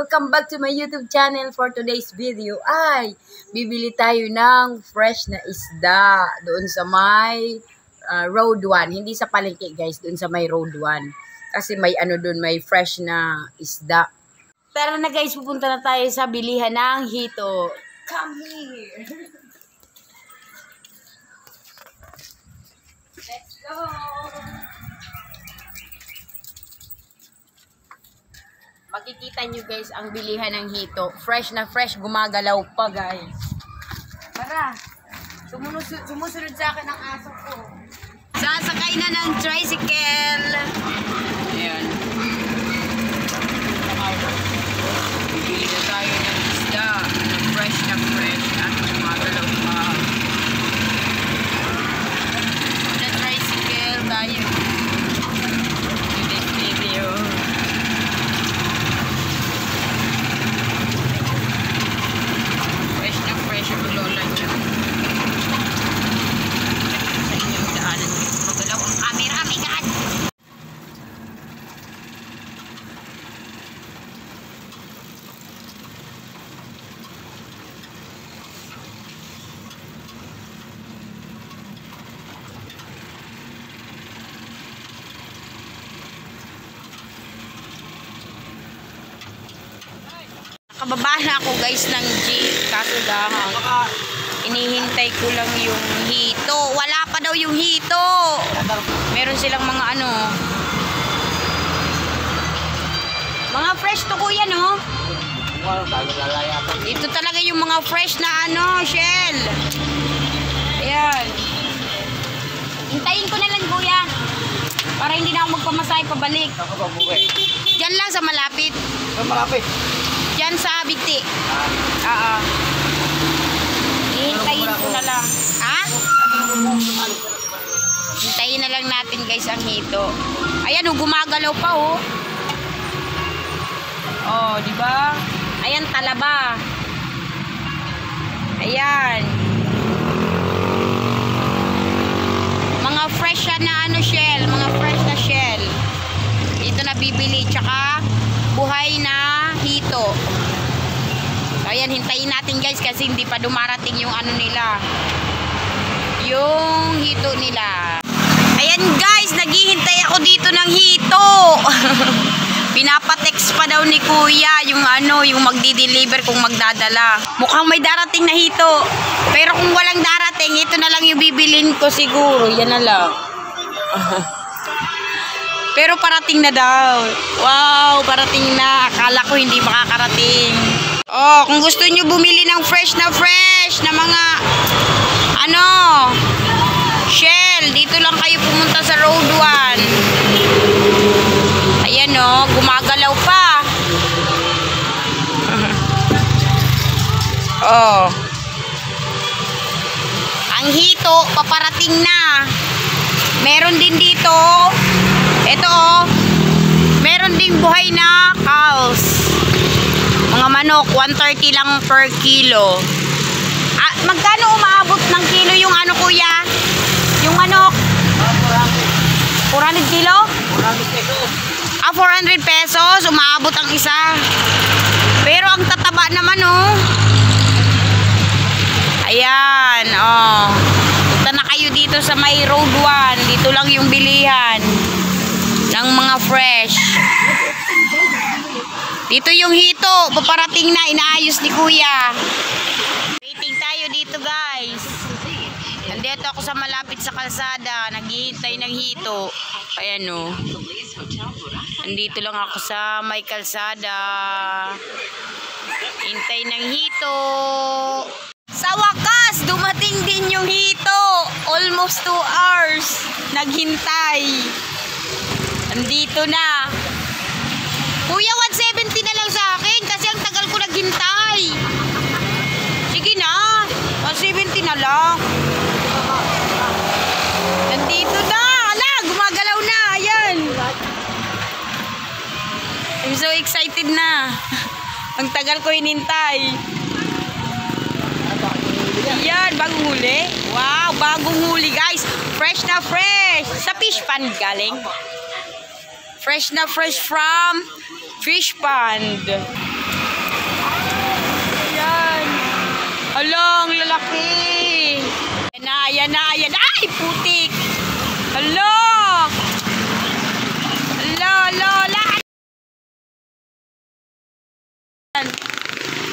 welcome back to my YouTube channel. For today's video ay bibili tayo ng fresh na isda doon sa may Road 1. Hindi sa palengke guys, doon sa may Road 1. Kasi may ano doon, may fresh na isda. Tara na guys, pupunta na tayo sa bilihan ng hito. Come here! Let's go! Makikita nyo guys ang bilihan ng hito. Fresh na fresh, gumagalaw pa guys. Tara, sumusunod sa akin ang aso ko. Sasakay na ng tricycle. Ayan. Bibili na tayo ng isda. Fresh na fresh at gumagalaw pa. Na tricycle tayo. In this video. Kababa na ako guys ng jeep, kaso lang inihintay ko lang yung hito. Wala pa daw yung hito. Meron silang mga ano, mga fresh to kuya, no? Ito talaga yung mga fresh na ano, shell. Ayan. Hintayin ko na lang kuya, para hindi na ako magpamasahe pabalik. Diyan lang sa malapit. Malapit? Diyan sa Bigti. Hihintayin ko na lang. Ha? Hintayin na lang natin guys ang hito. Ayan, gumagalaw pa oh. Oh, di ba? Ayan, talaba. Ayan. Mga fresh na ano shell, mga fresh na shell. Dito na bibili, tsaka buhay na hito. So, ayan, hintayin natin guys kasi hindi pa dumarating yung ano nila, yung hito nila. Ayan guys, naghihintay ako dito ng hito. Pinapatext pa daw ni kuya yung ano, yung magdi-deliver kung magdadala. Mukhang may darating na hito, pero kung walang darating, ito na lang yung bibilin ko siguro. Yan na lang. Pero parating na daw. Wow, parating na. Akala ko hindi makakarating. Oh, kung gusto nyo bumili ng fresh na mga ano, shell, dito lang kayo pumunta sa Road 1. Ayan oh, gumagalaw pa. Oh. Ang hito, paparating na. Meron din dito. Ito oh, meron ding buhay na cows. Mga manok, 130 lang per kilo. Magkano umaabot ng kilo yung ano kuya? Yung manok? 400 kilo? 400 pesos, umaabot ang isa. Pero ang tataba naman oh. Ayan, oh. Punta na kayo dito sa may Road 1. Dito lang yung bilihan ng mga fresh. Dito yung hito, paparating na, inaayos ni kuya. Waiting tayo dito guys. Nandito ako sa malapit sa kalsada, naghihintay ng hito. Ayan o. Nandito lang ako sa may kalsada. Hintay ng hito. Sa wakas, dumating din yung hito. Almost 2 hours. Naghintay. Andito na. Kuya, 170 na lang sa akin kasi ang tagal ko naghintay. Sige na, 170 na lang. Nandito na. Ala, gumagalaw na. Ayan. I'm so excited na. Ang tagal ko hinintay. Ayan, bagong huli. Wow, bagong huli guys. Fresh na fresh. Sa fish pan galing. Fresh na fresh from fish pond. Hala, ang lalaki. Ayan na. Ay, putik. Hala.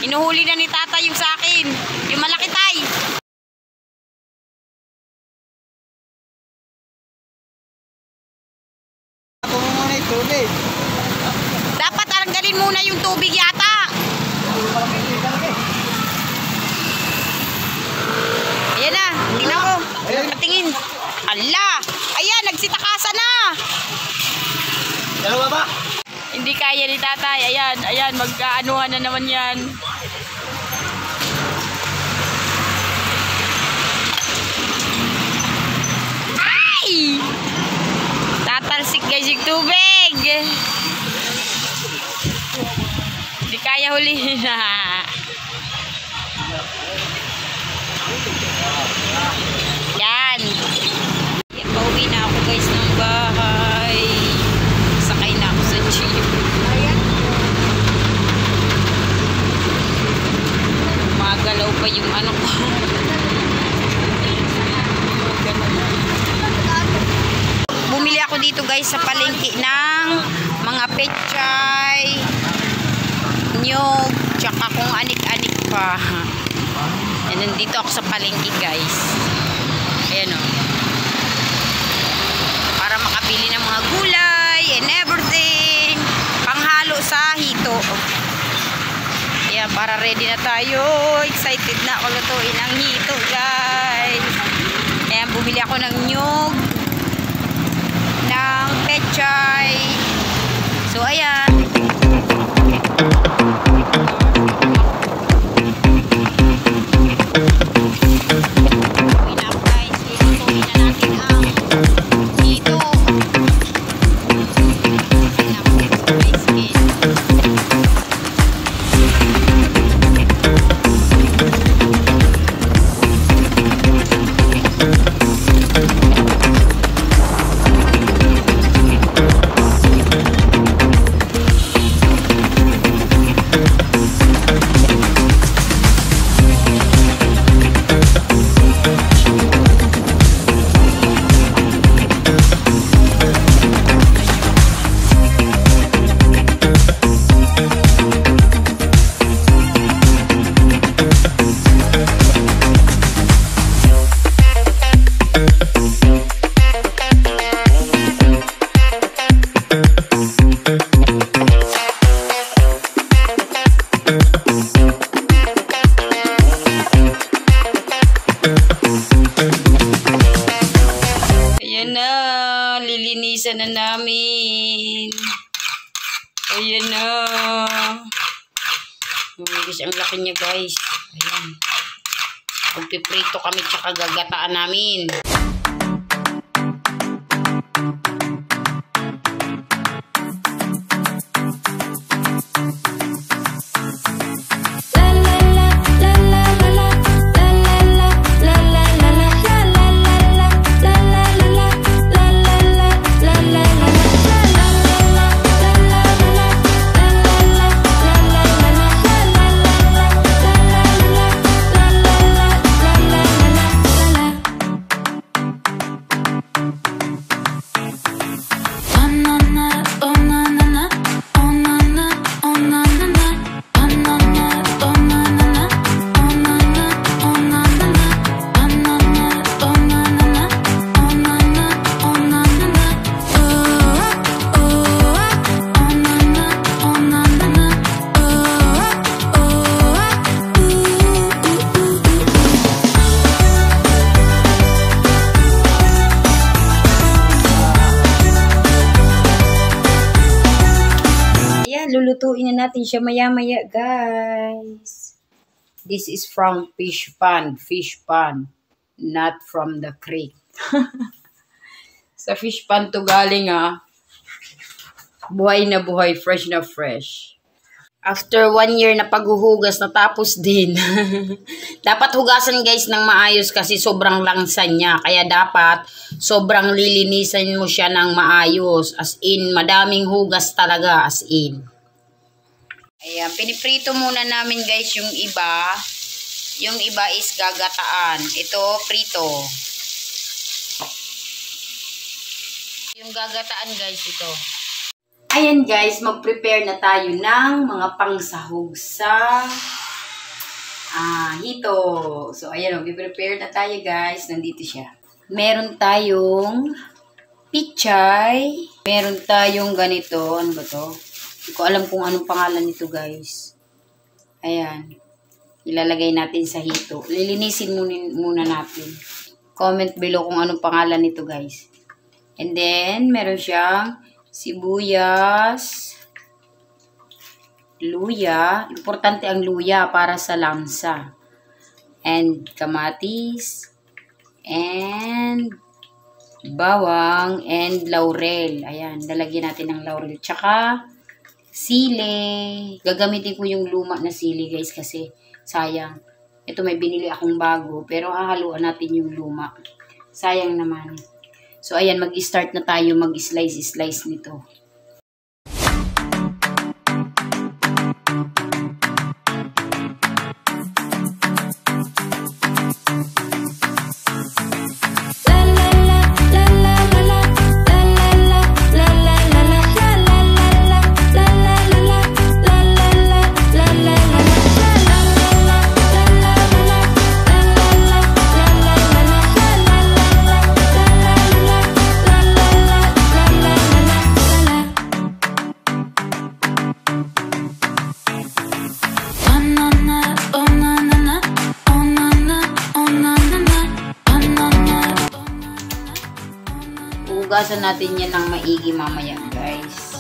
Inuhuli na ni tata yung sa akin. Yung malaki tay. Ako muna yung tubig. Dapat tanggalin muna yung tubig yata. Ayan na. Tingnan ko. Patingin. Ala. Ayan, nagsitakasa na. Dalawa ba? Hindi kaya ni tatay. Ayan, mag-aanuhan na naman yan. Ay! Tatalsik guys yung tubig. Hindi kaya hulihin na. Yan. Pauwi na ako guys ng bahay. Sakay na ako sa jeep. Magalaw pa yung ano ko. Bumili ako dito guys sa palengke ng mga pechay, nyog, tsaka kung anik-anik pa. And nandito ako sa palengke guys. Ayan o. Para makabili ng mga gulay and everything. Panghalo sa hito. Ayan, para ready na tayo. Excited na ako lutuin ang hito guys. Ayan, bumili ako ng nyog, ng pechay. So ayan. Uwi na ako guys. Ilutuin na natin ang hito. Lilinisan na namin. Ayan na. Guys, ang laki niya guys. Ayan. Magpiprito kami tsaka gagataan namin. Lulutuin na natin siya maya-maya, guys. This is from fish pond, not from the creek. Sa fish pond to galing, buhay na buhay, fresh na fresh. After 1 year na paghuhugas, natapos din. Dapat hugasan guys ng maayos kasi sobrang langsan niya. Kaya dapat sobrang lilinisan mo siya ng maayos. As in, madaming hugas talaga, as in. Ayan, piniprito muna namin guys yung iba. Yung iba is gagataan. Ito, prito. Yung gagataan guys, ito. Ayan guys, mag-prepare na tayo ng mga pangsahog sa hito. So ayan, mag-prepare na tayo guys. Nandito siya. Meron tayong pichay. Meron tayong ganito. Ano ba to? Hindi ko alam kung anong pangalan nito guys. Ayan. Ilalagay natin sa hito. Lilinisin muna natin. Comment below kung anong pangalan nito guys. And then, meron siyang sibuyas, luya. Importante ang luya para sa lamsa. And kamatis. And bawang. And laurel. Ayan, lalagyan natin ng laurel. Tsaka sili. Gagamitin ko yung luma na sili guys kasi sayang. Ito may binili akong bago pero hahaluan natin yung luma. Sayang naman. So ayan, mag-start na tayo mag-slice nito. Hugasan natin yan ng maigi mamaya, guys.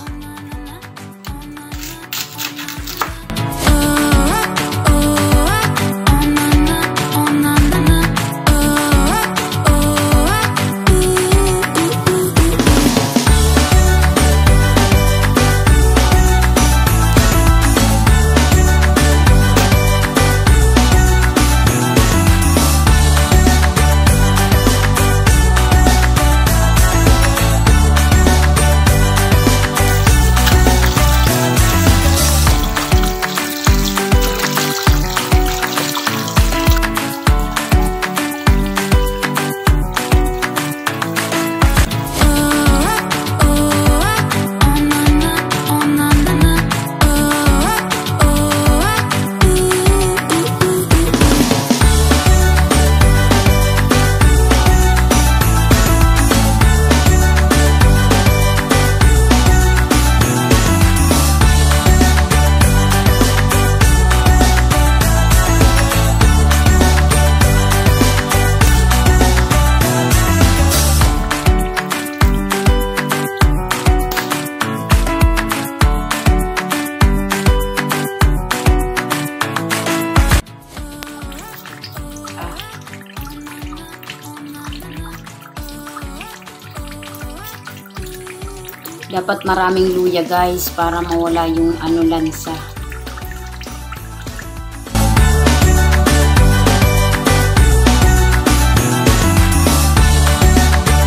Dapat maraming luya guys para mawala yung lansa.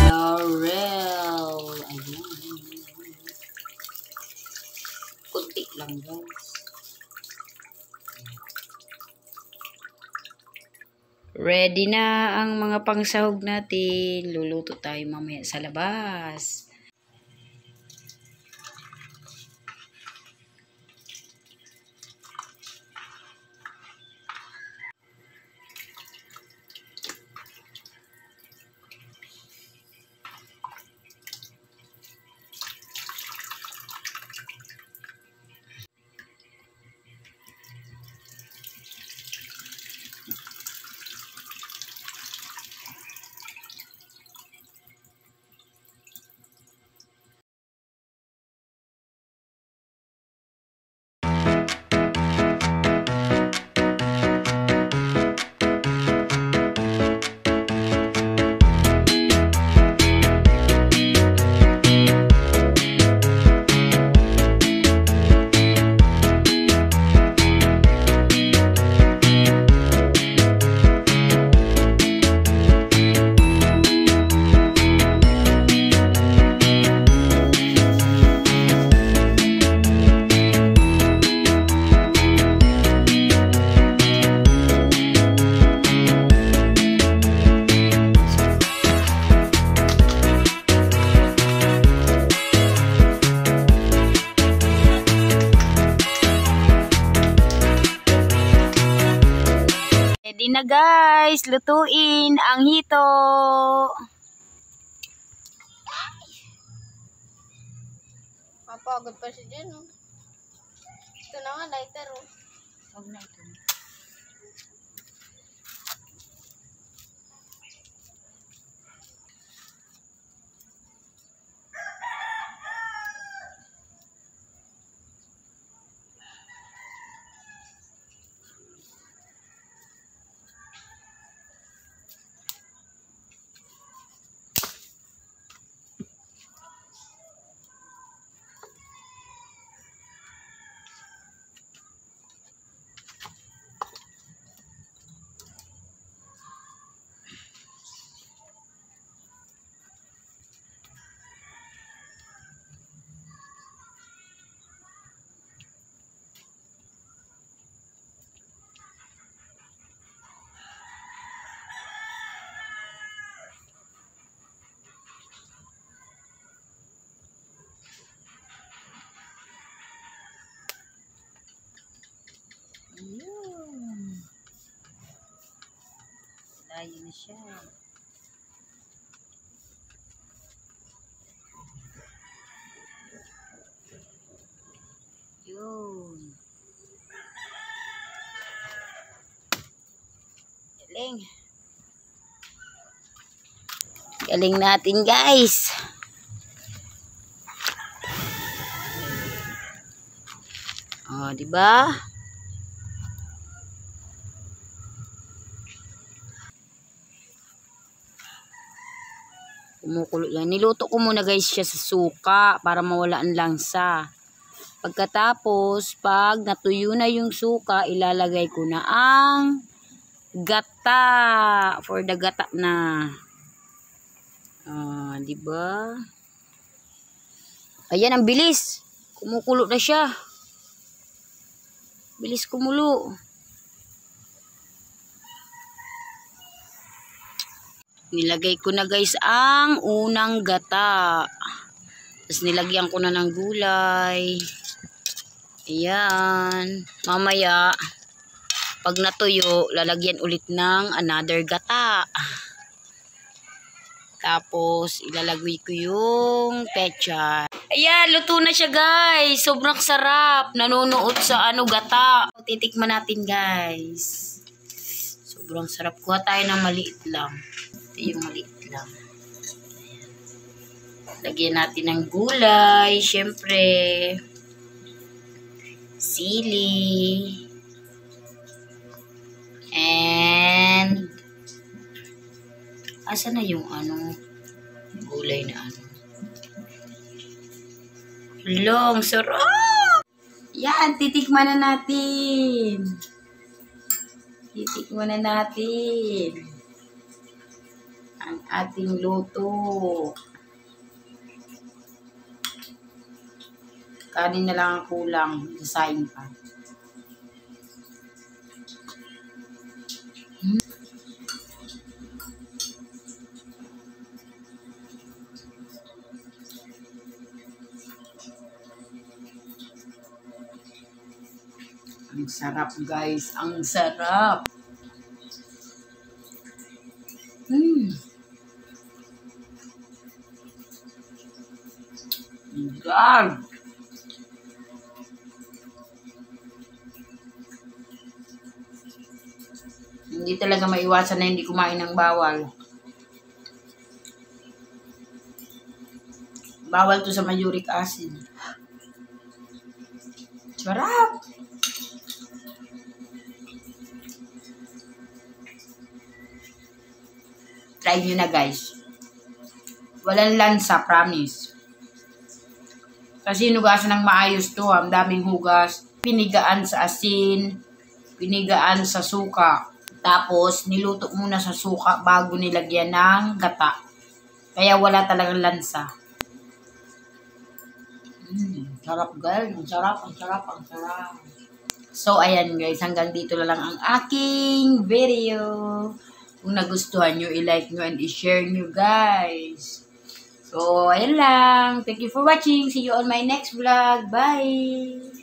Laurel. Ayan. Kunti lang guys. Ready na ang mga pangsahog natin. Luluto tayo mamaya sa labas. guys, lutuin ang hito. Mapagod pa siya dyan, oh. Ito na nga, lighter, oh. Huwag na ito. Ayun. Layo na siya. Yun. Galing. Galing natin, guys. Oh, di ba? Kumukulo yan. Niluto ko muna guys siya sa suka para mawala ang langsa. Pagkatapos, pag natuyo na yung suka, ilalagay ko na ang gata. For the gata na. Di ba? Ayan, ang bilis. Kumukulo na siya. Bilis kumulo. Nilagay ko na guys ang unang gata. Tapos nilagyan ko na ng gulay. Ayan. Mamaya, pag natuyo, lalagyan ulit ng another gata. Tapos, ilalagay ko yung pecha. Ayan, luto na siya guys. Sobrang sarap. Nanunuot sa gata. Titikman natin guys. Sobrang sarap. Kuha tayo ng maliit lang. Yung maliit lang. Lagyan natin ng gulay, syempre sili, and asa na yung gulay na long sarap. Yan, titikman na natin. Ang ating luto. Kanin na lang ang kulang. Design pa. Ang sarap guys. Ang sarap. God. Hindi talaga maiwasan na hindi kumain ng bawal. Bawal to sa may uric acid. Sarap. Try nyo na guys. Walang lansa, promise. Kasi hinugasan ng maayos to. Ang daming hugas. Pinigaan sa asin. Pinigaan sa suka. Tapos, niluto muna sa suka bago nilagyan ng gata. Kaya wala talagang lansa. Sarap guys. Ang sarap. So, ayan guys. Hanggang dito na lang ang aking video. Kung nagustuhan nyo, i-like nyo and i-share nyo guys. So, ayan lang. Thank you for watching. See you on my next vlog. Bye!